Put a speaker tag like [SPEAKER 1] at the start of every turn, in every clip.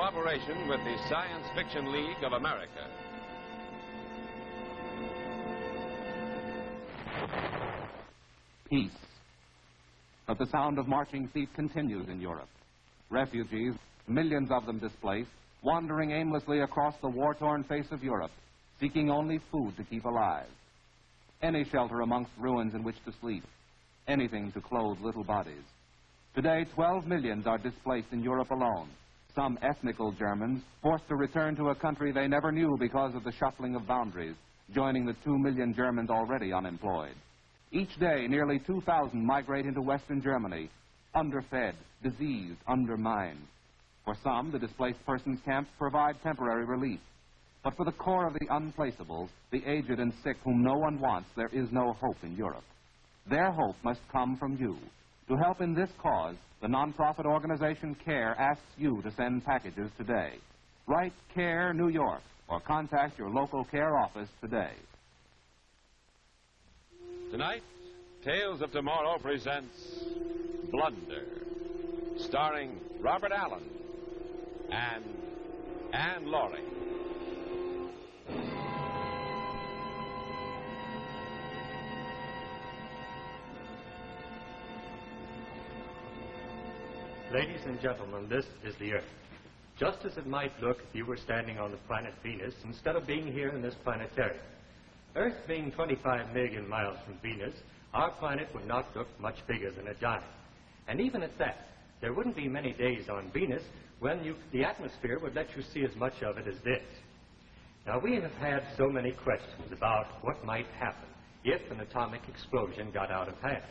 [SPEAKER 1] cooperation with the Science Fiction League of America.
[SPEAKER 2] Peace. But the sound of marching feet continues in Europe. Refugees, millions of them displaced, wandering aimlessly across the war-torn face of Europe, seeking only food to keep alive. Any shelter amongst ruins in which to sleep, anything to clothe little bodies. Today, 12 millions are displaced in Europe alone. Some ethnical Germans forced to return to a country they never knew because of the shuffling of boundaries, joining the 2 million Germans already unemployed. Each day, nearly 2,000 migrate into Western Germany, underfed, diseased, undermined. For some, the displaced persons camps provide temporary relief. But for the core of the unplaceables, the aged and sick whom no one wants, there is no hope in Europe. Their hope must come from you. To help in this cause, the nonprofit organization CARE asks you to send packages today. Write CARE, New York, or contact your local CARE office today.
[SPEAKER 1] Tonight, Tales of Tomorrow presents Blunder, starring Robert Allen and Anne Laurie.
[SPEAKER 3] Ladies and gentlemen, this is the Earth. Just as it might look if you were standing on the planet Venus instead of being here in this planetarium. Earth being 25 million miles from Venus, our planet would not look much bigger than a giant. And even at that, there wouldn't be many days on Venus when the atmosphere would let you see as much of it as this. Now, we have had so many questions about what might happen if an atomic explosion got out of hand,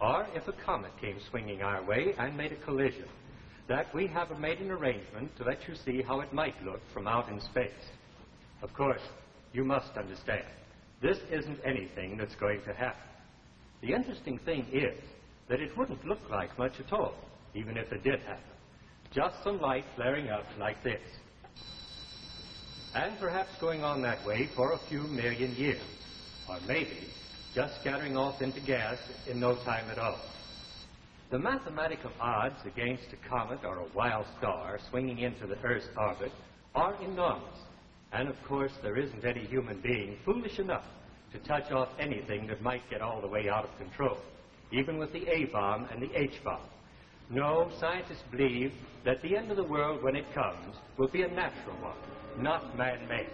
[SPEAKER 3] or if a comet came swinging our way and made a collision, that we have made an arrangement to let you see how it might look from out in space. Of course, you must understand, this isn't anything that's going to happen. The interesting thing is that it wouldn't look like much at all, even if it did happen. Just some light flaring up like this. And perhaps going on that way for a few million years. Or maybe just scattering off into gas in no time at all. The mathematical odds against a comet or a wild star swinging into the Earth's orbit are enormous. And of course, there isn't any human being foolish enough to touch off anything that might get all the way out of control, even with the A-bomb and the H-bomb. No, scientists believe that the end of the world, when it comes, will be a natural one, not man-made.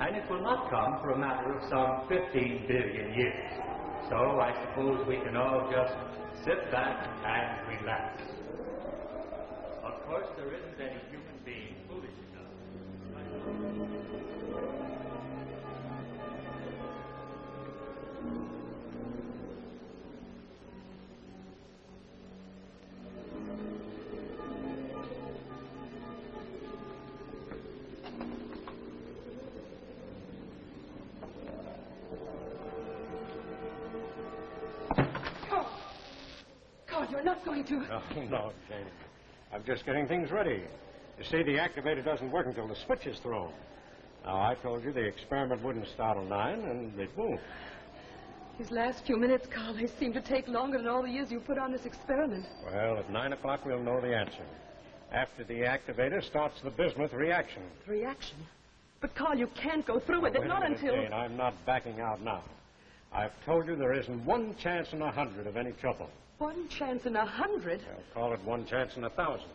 [SPEAKER 3] And it will not come for a matter of some 15 billion years. So I suppose we can all just sit back and relax. Of course, there isn't any human being foolish enough.
[SPEAKER 4] You're not going to...
[SPEAKER 5] No, Jane. I'm just getting things ready. You see, the activator doesn't work until the switch is thrown. Now, I told you the experiment wouldn't start at 9, and it won't.
[SPEAKER 4] These last few minutes, Carl, they seem to take longer than all the years you put on this experiment.
[SPEAKER 5] Well, at 9 o'clock, we'll know the answer. After the activator starts the bismuth reaction.
[SPEAKER 4] Reaction? But, Carl, you can't go through with it, not until...
[SPEAKER 5] Jane, I'm not backing out now. I've told you there isn't one chance in 100 of any trouble.
[SPEAKER 4] 1 chance in 100?
[SPEAKER 5] I'll call it 1 chance in 1,000.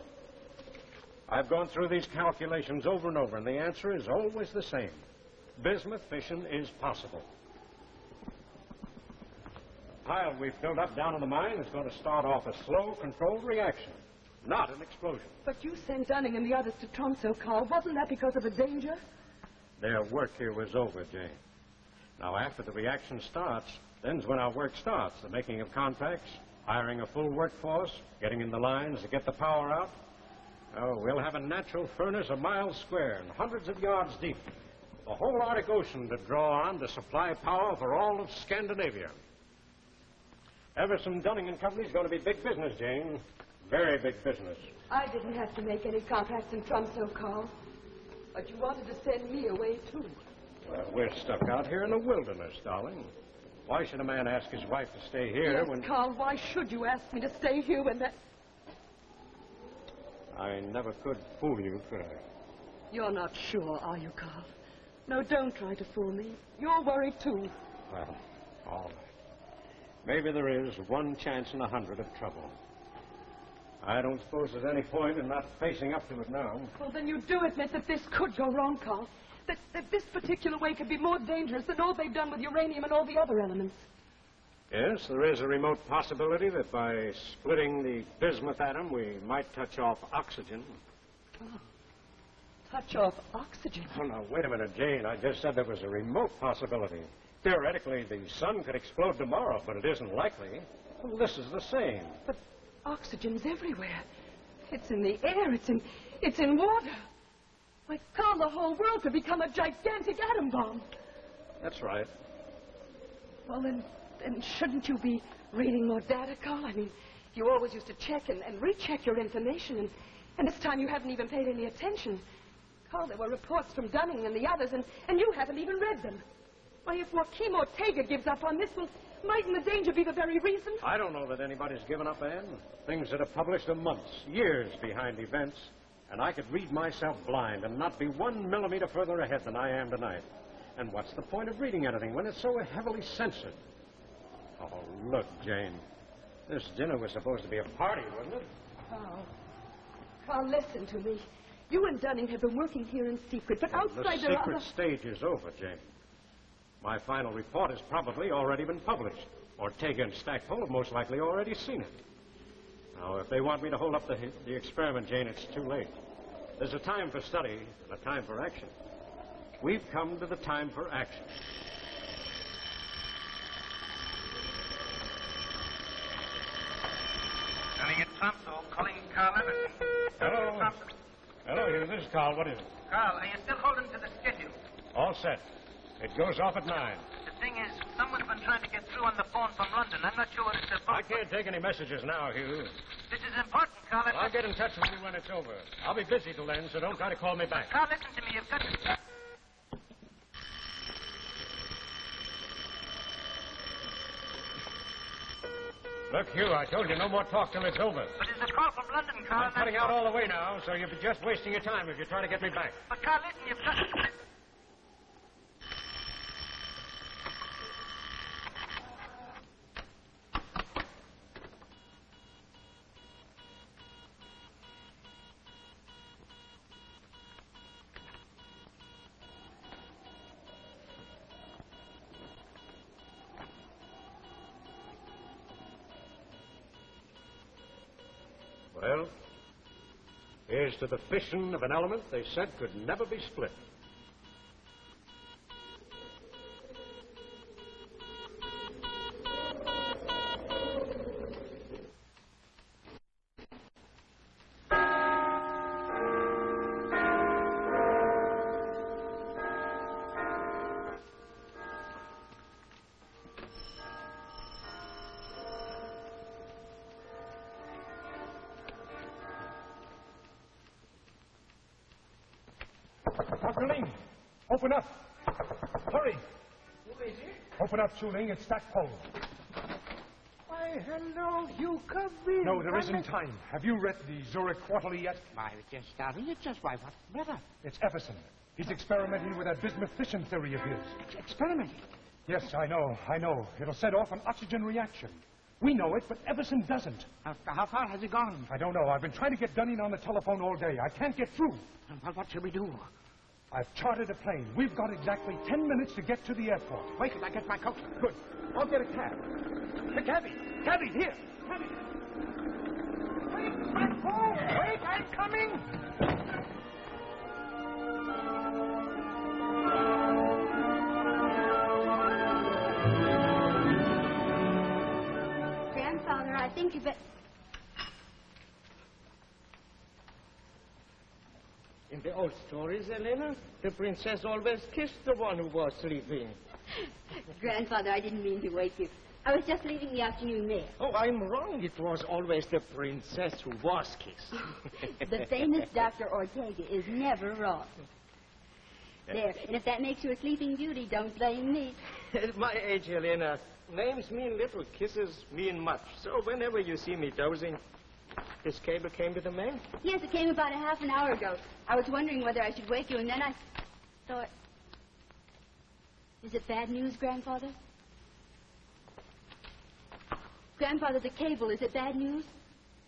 [SPEAKER 5] I've gone through these calculations over and over, and the answer is always the same. Bismuth fission is possible. The pile we've filled up down in the mine is going to start off a slow, controlled reaction, not an explosion.
[SPEAKER 4] But you sent Dunning and the others to Tromsø, Carl. Wasn't that because of the danger?
[SPEAKER 5] Their work here was over, Jane. Now, after the reaction starts, then's when our work starts, the making of contacts, hiring a full workforce, getting in the lines to get the power out. Oh, we'll have a natural furnace a mile square and hundreds of yards deep. The whole Arctic Ocean to draw on to supply power for all of Scandinavia. Everson, Dunning and Company's going to be big business, Jane. Very big business.
[SPEAKER 4] I didn't have to make any contacts in Tromsø, Carl. But you wanted to send me away, too.
[SPEAKER 5] Well, we're stuck out here in the wilderness, darling. Why should a man ask his wife to stay here
[SPEAKER 4] yes,
[SPEAKER 5] when...
[SPEAKER 4] Carl, why should you ask me to stay here when that...
[SPEAKER 5] I never could fool you, could I?
[SPEAKER 4] You're not sure, are you, Carl? No, don't try to fool me. You're worried, too.
[SPEAKER 5] Well, all right. Maybe there is one chance in 100 of trouble. I don't suppose there's any point in not facing up to it now.
[SPEAKER 4] Well, then you do admit that this could go wrong, Carl. That this particular way could be more dangerous than all they've done with uranium and all the other elements.
[SPEAKER 5] Yes, there is a remote possibility that by splitting the bismuth atom, we might touch off oxygen.
[SPEAKER 4] Oh. Touch off oxygen?
[SPEAKER 5] Oh, now, wait a minute, Jane. I just said there was a remote possibility. Theoretically, the sun could explode tomorrow, but it isn't likely. Well, this is the same.
[SPEAKER 4] But oxygen's everywhere. It's in the air. It's in water. Why, Carl, the whole world could become a gigantic atom bomb.
[SPEAKER 5] That's right.
[SPEAKER 4] Well, then shouldn't you be reading more data, Carl? I mean, you always used to check and recheck your information, and this time you haven't even paid any attention. Carl, there were reports from Dunning and the others, and you haven't even read them. Why, if Joaquim Ortega gives up on this, well, mightn't the danger be the very reason?
[SPEAKER 5] I don't know that anybody's given up, Anne. Things that are published are months, years behind events, and I could read myself blind and not be 1 millimeter further ahead than I am tonight. And what's the point of reading anything when it's so heavily censored? Oh, look, Jane. This dinner was supposed to be a party, wasn't it?
[SPEAKER 4] Carl, listen to me. You and Dunning have been working here in secret, but outside
[SPEAKER 5] the secret stage is over, Jane. My final report has probably already been published. Ortega and Stackpole have most likely already seen it. Now, if they want me to hold up the experiment, Jane, it's too late. There's a time for study and a time for action. We've come to the time for action.
[SPEAKER 6] Running at Thompson, calling Carl Emerson.
[SPEAKER 5] Hello.
[SPEAKER 6] Thompson.
[SPEAKER 5] Hello, here. This is Carl. What is it?
[SPEAKER 6] Carl, are you still holding to the schedule?
[SPEAKER 5] All set. It goes off at 9.
[SPEAKER 6] The thing is, someone's been trying to get through on the phone from London. I'm not sure what it's about.
[SPEAKER 5] I can't take any messages now, Hugh.
[SPEAKER 6] This is important, Carl.
[SPEAKER 5] I'll get in touch with you when it's over. I'll be busy till then, so don't try to call me back.
[SPEAKER 6] Carl, listen to me. You've got to...
[SPEAKER 5] Look, Hugh, I told you no more talk till it's over.
[SPEAKER 6] But there's a call from London, Carl.
[SPEAKER 5] I'm cutting out all the way now, so you'll be just wasting your time if you try to get me back.
[SPEAKER 6] But, Carl, listen, you've got to...
[SPEAKER 5] Well, here's to the fission of an element they said could never be split.
[SPEAKER 7] Dr. Ling, open up. Hurry.
[SPEAKER 8] Who is it?
[SPEAKER 7] Open up, Chuling. It's Stackpole.
[SPEAKER 8] Why, hello, you come in.
[SPEAKER 7] No, there isn't time. Have you read the Zurich Quarterly yet?
[SPEAKER 8] Why, just starting it just why, what's the matter?
[SPEAKER 7] It's Everson. He's experimenting with that bismuth fission theory of his.
[SPEAKER 8] Experimenting?
[SPEAKER 7] Yes, I know. It'll set off an oxygen reaction. We know it, but Everson doesn't.
[SPEAKER 8] How far has it gone?
[SPEAKER 7] I don't know. I've been trying to get Dunning on the telephone all day. I can't get through.
[SPEAKER 8] Well, what shall we do?
[SPEAKER 7] I've chartered a plane. We've got exactly 10 minutes to get to the airport.
[SPEAKER 8] Wait till I get my coat.
[SPEAKER 7] Good. I'll get a cab.
[SPEAKER 8] The cabby. Cabby, here. Cabby. Wait, Stackpole. Wait, I'm coming.
[SPEAKER 9] Grandfather, I think you better...
[SPEAKER 10] In the old stories, Elena, the princess always kissed the one who was sleeping.
[SPEAKER 9] Grandfather, I didn't mean to wake you. I was just leaving the afternoon mail.
[SPEAKER 10] Oh, I'm wrong. It was always the princess who was kissed.
[SPEAKER 9] The famous Dr. Ortega is never wrong. There, and if that makes you a sleeping beauty, don't blame me.
[SPEAKER 10] At my age, Elena, names mean little, kisses mean much. So whenever you see me dozing, This cable came with the mail?
[SPEAKER 9] Yes, it came about a half an hour ago. I was wondering whether I should wake you, and then I thought... Is it bad news, Grandfather? Grandfather, the cable, is it bad news?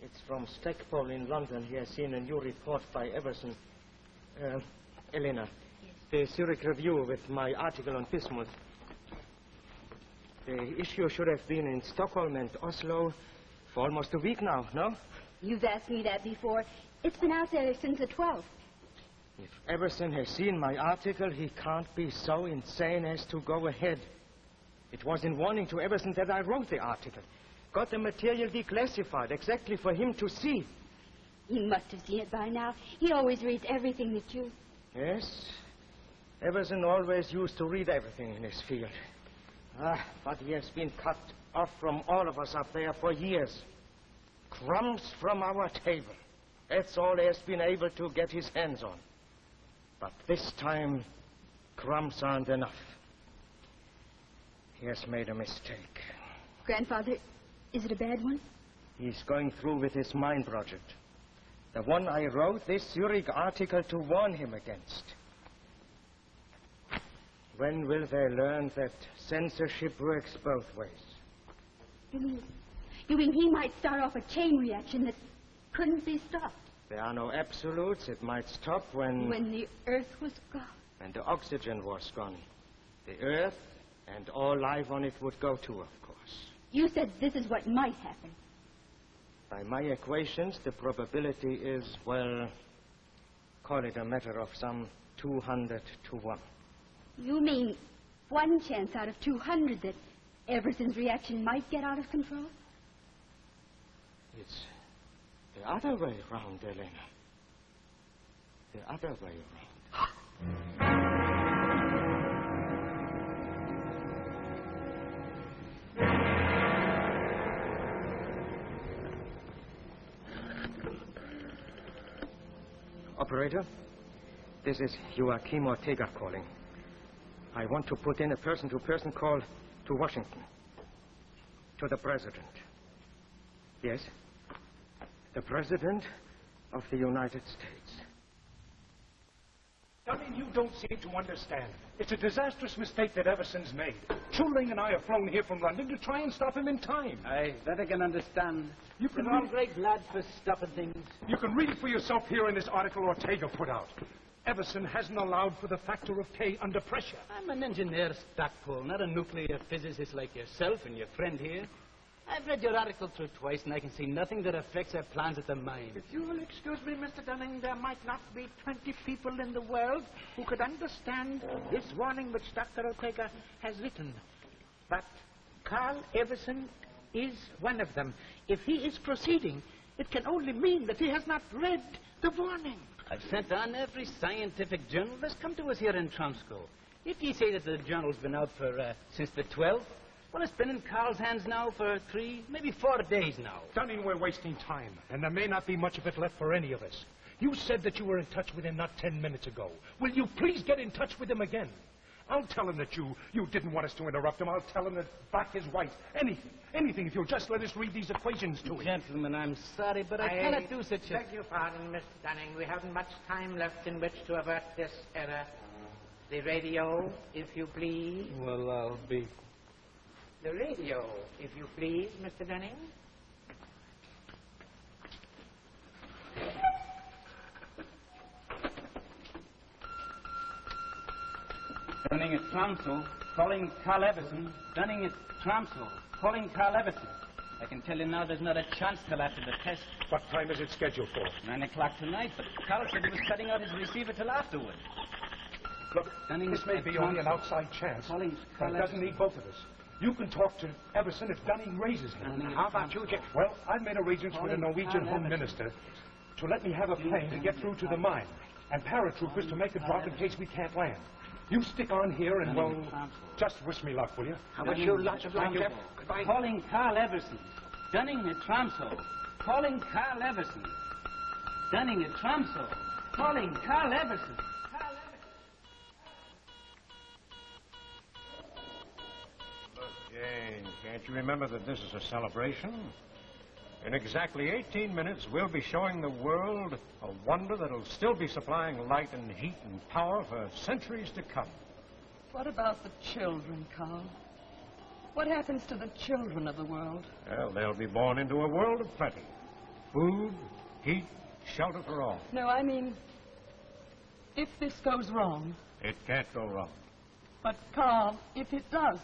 [SPEAKER 10] It's from Stackpole in London. He has seen a new report by Everson. Elena, yes. The Zurich Review with my article on bismuth. The issue should have been in Stockholm and Oslo for almost a week now, no?
[SPEAKER 9] You've asked me that before. It's been out there since the 12th.
[SPEAKER 10] If Everson has seen my article, he can't be so insane as to go ahead. It was in warning to Everson that I wrote the article. Got the material declassified exactly for him to see.
[SPEAKER 9] He must have seen it by now. He always reads everything that you...
[SPEAKER 10] Yes. Everson always used to read everything in his field. But he has been cut off from all of us up there for years. Crumbs from our table. That's all he has been able to get his hands on. But this time, crumbs aren't enough. He has made a mistake.
[SPEAKER 9] Grandfather, is it a bad one?
[SPEAKER 10] He's going through with his mine project. The one I wrote this Zurich article to warn him against. When will they learn that censorship works both ways?
[SPEAKER 9] You mean he might start off a chain reaction that couldn't be stopped?
[SPEAKER 10] There are no absolutes. It might stop when...
[SPEAKER 9] When the Earth was gone.
[SPEAKER 10] When the oxygen was gone. The Earth and all life on it would go too, of course.
[SPEAKER 9] You said this is what might happen.
[SPEAKER 10] By my equations, the probability is, well, call it a matter of some 200 to 1.
[SPEAKER 9] You mean one chance out of 200 that Everson's reaction might get out of control?
[SPEAKER 10] It's the other way around, Elena. The other way around. Operator, this is Joachim Ortega calling. I want to put in a person-to-person call to Washington. To the President. Yes? The President of the United States.
[SPEAKER 7] Dunning, you don't seem to understand. It's a disastrous mistake that Everson's made. Chuling and I have flown here from London to try and stop him in time.
[SPEAKER 11] Aye, that I can understand.
[SPEAKER 7] You can
[SPEAKER 11] They're all great lads for stopping things.
[SPEAKER 7] You can read it for yourself here in this article Ortega put out. Everson hasn't allowed for the factor of K under pressure.
[SPEAKER 11] I'm an engineer, Stackpole, not a nuclear physicist like yourself and your friend here. I've read your article through twice, and I can see nothing that affects our plans at the mine.
[SPEAKER 6] If you will excuse me, Mr. Dunning, there might not be 20 people in the world who could understand this warning which Dr. Ortega has written. But Carl Everson is one of them. If he is proceeding, it can only mean that he has not read the warning.
[SPEAKER 11] I've sent on every scientific journal that's come to us here in Tromsco. If you say that the journal's been out for since the 12th, well, it's been in Carl's hands now for 3, maybe 4 days now.
[SPEAKER 7] Dunning, we're wasting time, and there may not be much of it left for any of us. You said that you were in touch with him not 10 minutes ago. Will you please get in touch with him again? I'll tell him that you didn't want us to interrupt him. I'll tell him that black is white. Anything, if you'll just let us read these equations to him.
[SPEAKER 11] Gentlemen, I'm sorry, but I cannot do such a...
[SPEAKER 6] Beg your pardon, Mr. Dunning. We haven't much time left in which to avert this error. The radio, if you please.
[SPEAKER 11] Well, I'll be...
[SPEAKER 6] The radio, if you please, Mr. Dunning.
[SPEAKER 11] Dunning at Tromsø, calling Carl Everson. Dunning at Tromsø, calling Carl Everson. I can tell you now there's not a chance till after the test.
[SPEAKER 7] What time is it scheduled for?
[SPEAKER 11] 9 o'clock tonight, but Carl said he was setting out his receiver till afterward.
[SPEAKER 7] Look,
[SPEAKER 11] Dunning
[SPEAKER 7] this may be only an outside chance,
[SPEAKER 11] calling
[SPEAKER 7] but
[SPEAKER 11] Carl
[SPEAKER 7] it doesn't need both of us. You can talk to Everson if Dunning raises him.
[SPEAKER 6] How about you, Jack?
[SPEAKER 7] Well, I've made arrangements with the Norwegian Home Minister to let me have a plane to get through to the mine and paratroopers to make a drop in case we can't land. You stick on here and, well, just wish me luck, will you?
[SPEAKER 6] I wish you lots of luck, Jeff. Goodbye.
[SPEAKER 11] Calling Carl Everson. Dunning at Tromsø. Calling Carl Everson. Dunning at Tromsø. Calling Carl Everson.
[SPEAKER 5] Look, Jane, can't you remember that this is a celebration? In exactly 18 minutes, we'll be showing the world a wonder that'll still be supplying light and heat and power for centuries to come.
[SPEAKER 4] What about the children, Carl? What happens to the children of the world?
[SPEAKER 5] Well, they'll be born into a world of plenty. Food, heat, shelter for all.
[SPEAKER 4] No, I mean, if this goes wrong.
[SPEAKER 5] It can't go wrong.
[SPEAKER 4] But, Carl, if it does.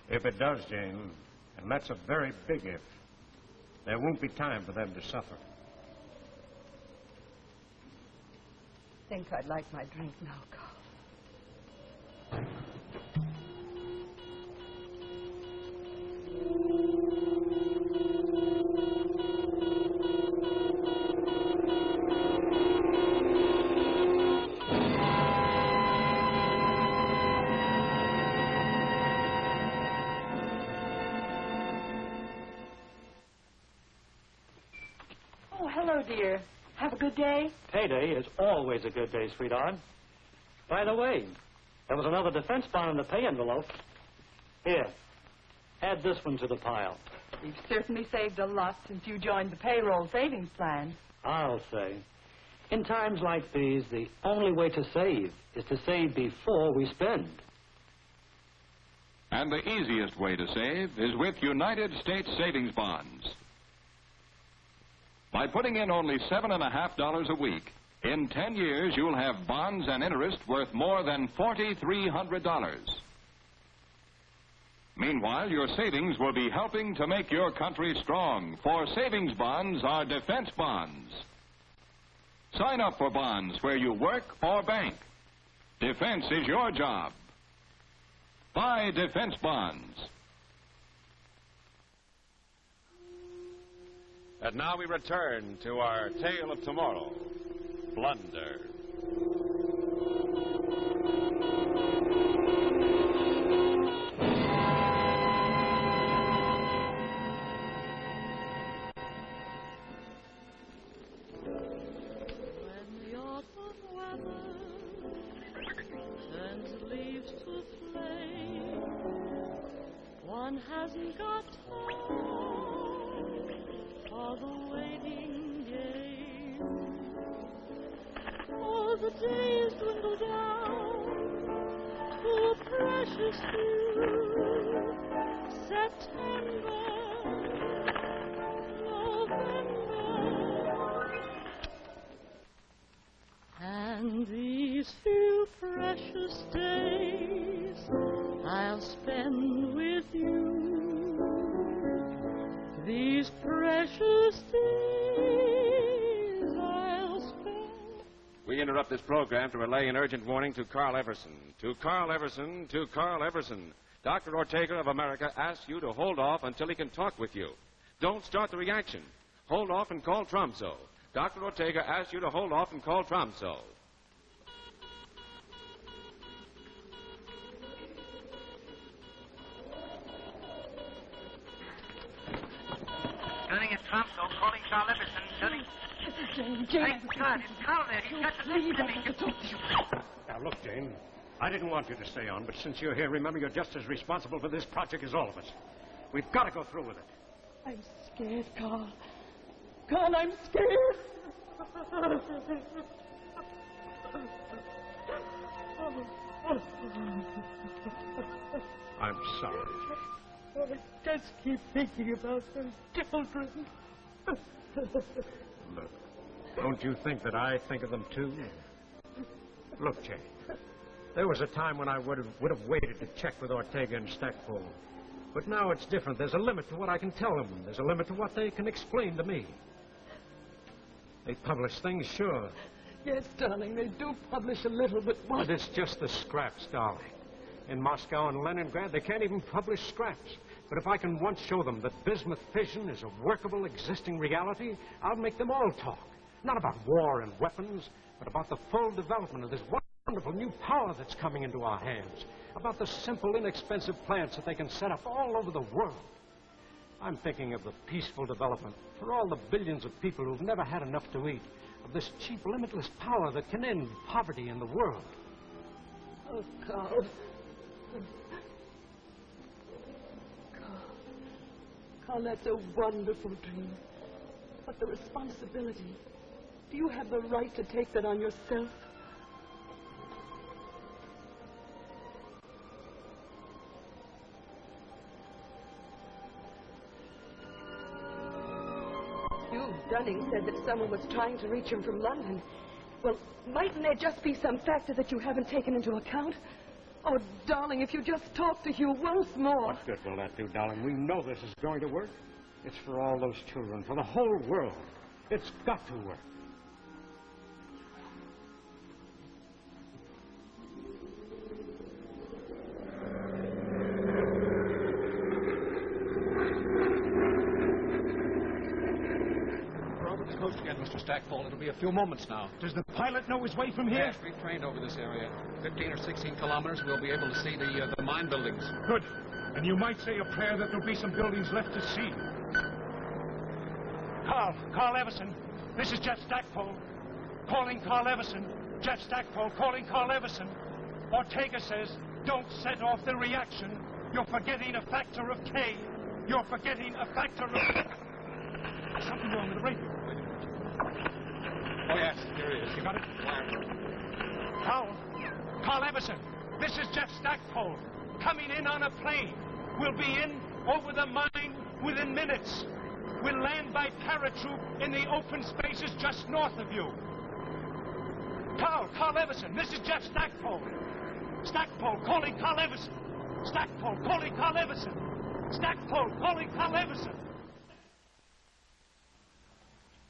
[SPEAKER 5] If it does, Jane, and that's a very big if, there won't be time for them to suffer.
[SPEAKER 4] I think I'd like my drink now, Carl.
[SPEAKER 12] Dear, have a good day?
[SPEAKER 13] Payday is always a good day, sweetheart. By the way, there was another defense bond in the pay envelope. Here, add this one to the pile.
[SPEAKER 12] You've certainly saved a lot since you joined the payroll savings plan.
[SPEAKER 13] I'll say. In times like these, the only way to save is to save before we spend.
[SPEAKER 1] And the easiest way to save is with United States savings bonds. By putting in only $7.50 a week, in 10 years you'll have bonds and interest worth more than $4,300. Meanwhile, your savings will be helping to make your country strong, for savings bonds are defense bonds. Sign up for bonds where you work or bank. Defense is your job. Buy defense bonds. And now we return to our tale of tomorrow, Blunder.
[SPEAKER 14] One hasn't got time for the waiting game. Oh, the days dwindle down to a precious few. September, November, and these few precious days I'll spend with you. These precious days I'll spend.
[SPEAKER 1] We interrupt this program to relay an urgent warning to Carl Everson. To Carl Everson, to Carl Everson. Dr. Ortega of America asks you to hold off until he can talk with you. Don't start the reaction. Hold off and call Tromso. Dr. Ortega asks you to hold off and call Tromso.
[SPEAKER 15] Gunning at Tromso, calling Carl Everson. Gunning.
[SPEAKER 4] This is Jane.
[SPEAKER 15] Thank God, it's Carl there. He's got to listen to me.
[SPEAKER 5] Now, look, Jane, I didn't want you to stay on, but since you're here, remember you're just as responsible for this project as all of us. We've got to go through with it.
[SPEAKER 4] I'm scared, Carl. Carl, I'm scared.
[SPEAKER 5] I'm sorry.
[SPEAKER 4] I just keep thinking about those children.
[SPEAKER 5] Look, don't you think that I think of them, too? Look, Jane, there was a time when I would have waited to check with Ortega and Stackpole. But now it's different. There's a limit to what I can tell them. There's a limit to what they can explain to me. They publish things, sure.
[SPEAKER 4] Yes, darling, they do publish a little, but what?
[SPEAKER 5] But it's just the scraps, darling. In Moscow and Leningrad, they can't even publish scraps. But if I can once show them that bismuth fission is a workable, existing reality, I'll make them all talk. Not about war and weapons, but about the full development of this wonderful new power that's coming into our hands. About the simple, inexpensive plants that they can set up all over the world. I'm thinking of the peaceful development for all the billions of people who've never had enough to eat. Of this cheap, limitless power that can end poverty in the world.
[SPEAKER 4] Oh, Carl. Carl, that's a wonderful dream. But the responsibility, do you have the right to take that on yourself? Dunning said that someone was trying to reach him from London. Well, mightn't there just be some factor that you haven't taken into account? Oh, darling, if you just talk to Hugh once more.
[SPEAKER 5] What good will that do, darling? We know this is going to work. It's for all those children, for the whole world. It's got to work.
[SPEAKER 16] Coast again, Mr. Stackpole. It'll be a few moments now.
[SPEAKER 7] Does the pilot know his way from here?
[SPEAKER 16] Yes, we've trained over this area. 15 or 16 kilometers, we'll be able to see the mine buildings.
[SPEAKER 7] Good. And you might say a prayer that there'll be some buildings left to see. Carl Everson. This is Jeff Stackpole. Calling Carl Everson. Jeff Stackpole calling Carl Everson. Ortega says, don't set off the reaction. You're forgetting a factor of K. You're forgetting a factor of... There's something wrong with the radio.
[SPEAKER 16] Oh, yes, here he is.
[SPEAKER 7] You got it? Carl Everson, this is Jeff Stackpole. Coming in on a plane. We'll be in over the mine within minutes. We'll land by paratroop in the open spaces just north of you. Carl Everson, this is Jeff Stackpole. Stackpole calling Carl Everson. Stackpole calling Carl Everson. Stackpole calling Carl Everson.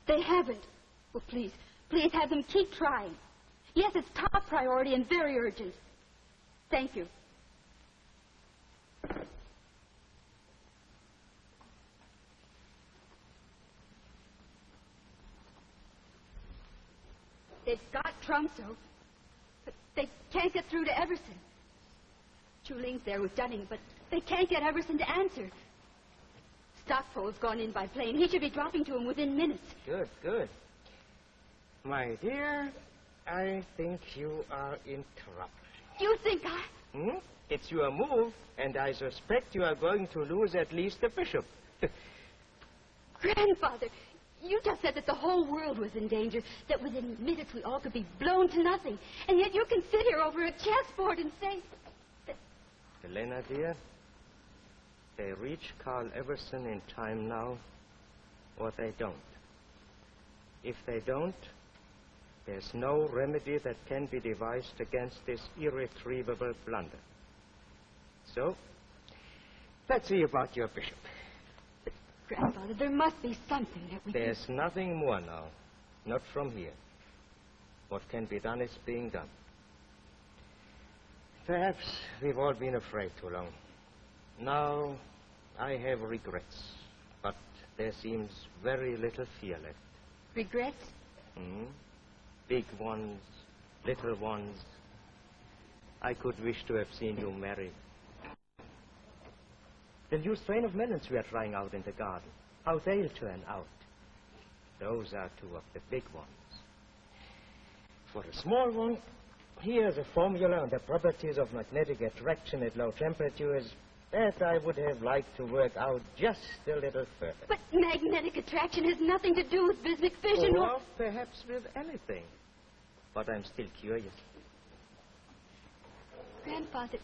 [SPEAKER 9] They haven't. Well, please have them keep trying. Yes, it's top priority and very urgent. Thank you. They've got Tromso, but they can't get through to Everson. Chuling's there with Dunning, but they can't get Everson to answer. Stockpole's gone in by plane. He should be dropping to him within minutes.
[SPEAKER 10] Good. My dear, I think you are in trouble.
[SPEAKER 9] You think I...
[SPEAKER 10] It's your move, and I suspect you are going to lose at least the bishop.
[SPEAKER 9] Grandfather, you just said that the whole world was in danger, that within minutes we all could be blown to nothing. And yet you can sit here over a chessboard and say...
[SPEAKER 10] Helena, dear, they reach Carl Everson in time now, or they don't. If they don't, there's no remedy that can be devised against this irretrievable blunder. So, let's see about your bishop.
[SPEAKER 9] Grandfather, there must be something that we
[SPEAKER 10] There's nothing more now. Not from here. What can be done is being done. Perhaps we've all been afraid too long. Now, I have regrets, but there seems very little fear left.
[SPEAKER 9] Regrets?
[SPEAKER 10] Big ones, little ones. I could wish to have seen you married. The new strain of melons we are trying out in the garden, how they'll turn out. Those are two of the big ones. For a small one, here's a formula on the properties of magnetic attraction at low temperatures that I would have liked to work out just a little further.
[SPEAKER 9] But magnetic attraction has nothing to do with bismuth fission.
[SPEAKER 10] Or perhaps with anything. But I'm still curious.
[SPEAKER 9] Grandfather,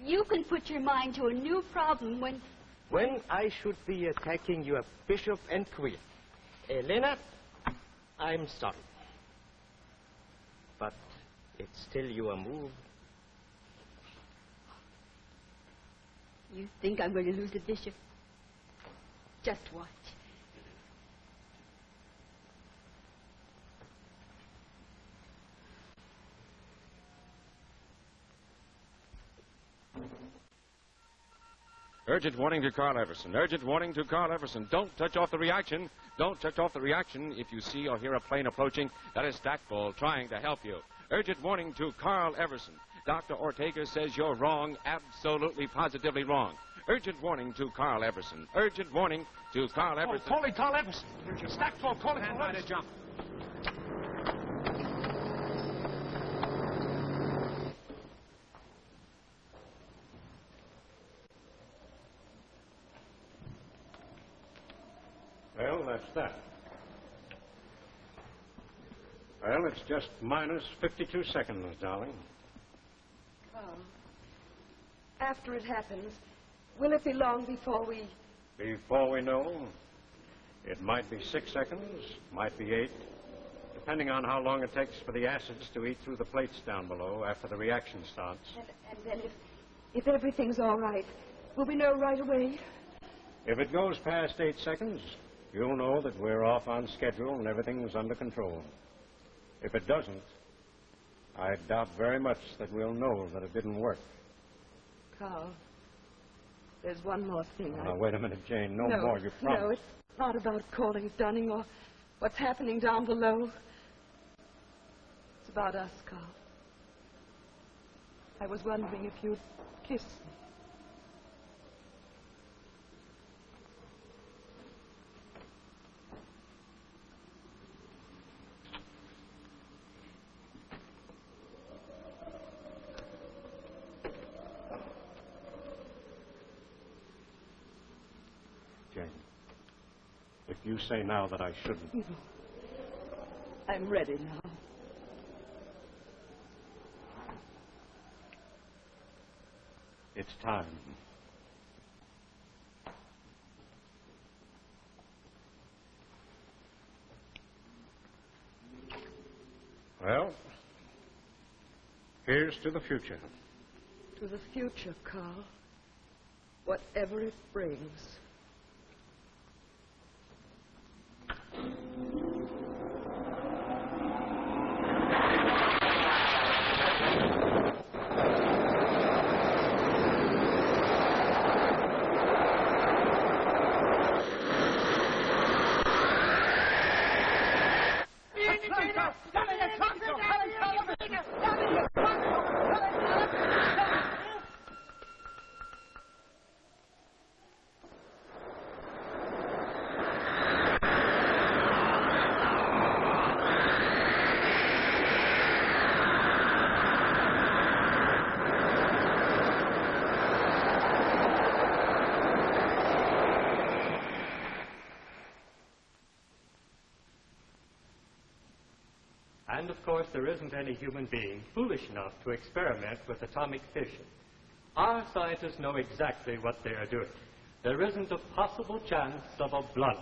[SPEAKER 9] you can put your mind to a new problem when...
[SPEAKER 10] When I should be attacking your bishop and queen. Leonard, I'm sorry. But it's still your move.
[SPEAKER 9] You think I'm going to lose the bishop? Just watch.
[SPEAKER 1] Urgent warning to Carl Everson. Urgent warning to Carl Everson. Don't touch off the reaction. Don't touch off the reaction. If you see or hear a plane approaching, that is Stackpole trying to help you. Urgent warning to Carl Everson. Dr. Ortega says you're wrong, absolutely, positively wrong. Urgent warning to Carl Everson. Urgent warning to Carl Everson.
[SPEAKER 7] Calling Carl Everson. Stackpole calling Carl Everson.
[SPEAKER 1] Jump.
[SPEAKER 5] Well, that's that. Well, it's just minus 52 seconds, darling.
[SPEAKER 4] Carl, after it happens, will it be long before we...
[SPEAKER 5] Before we know, it might be 6 seconds, might be 8, depending on how long it takes for the acids to eat through the plates down below after the reaction starts.
[SPEAKER 4] And then if everything's all right, will we know right away?
[SPEAKER 5] If it goes past 8 seconds, you'll know that we're off on schedule and everything's under control. If it doesn't, I doubt very much that we'll know that it didn't work.
[SPEAKER 4] Carl, there's one more thing.
[SPEAKER 5] Now, wait a minute, Jane. No more, you promise.
[SPEAKER 4] No, it's not about calling Dunning or what's happening down below. It's about us, Carl. I was wondering if you'd kiss me.
[SPEAKER 5] If you say now that I shouldn't...
[SPEAKER 4] No. I'm ready now.
[SPEAKER 5] It's time. Well, here's to the future.
[SPEAKER 4] To the future, Carl. Whatever it brings.
[SPEAKER 3] And, of course, there isn't any human being foolish enough to experiment with atomic fission. Our scientists know exactly what they are doing. There isn't a possible chance of a blunder.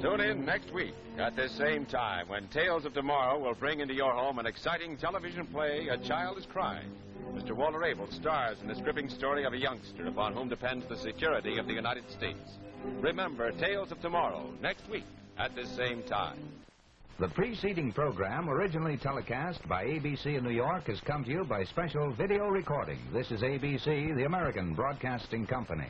[SPEAKER 1] Tune in next week at this same time when Tales of Tomorrow will bring into your home an exciting television play, A Child is Crying. Mr. Walter Abel stars in this gripping story of a youngster upon whom depends the security of the United States. Remember Tales of Tomorrow next week at this same time.
[SPEAKER 17] The preceding program, originally telecast by ABC in New York, has come to you by special video recording. This is ABC, the American Broadcasting Company.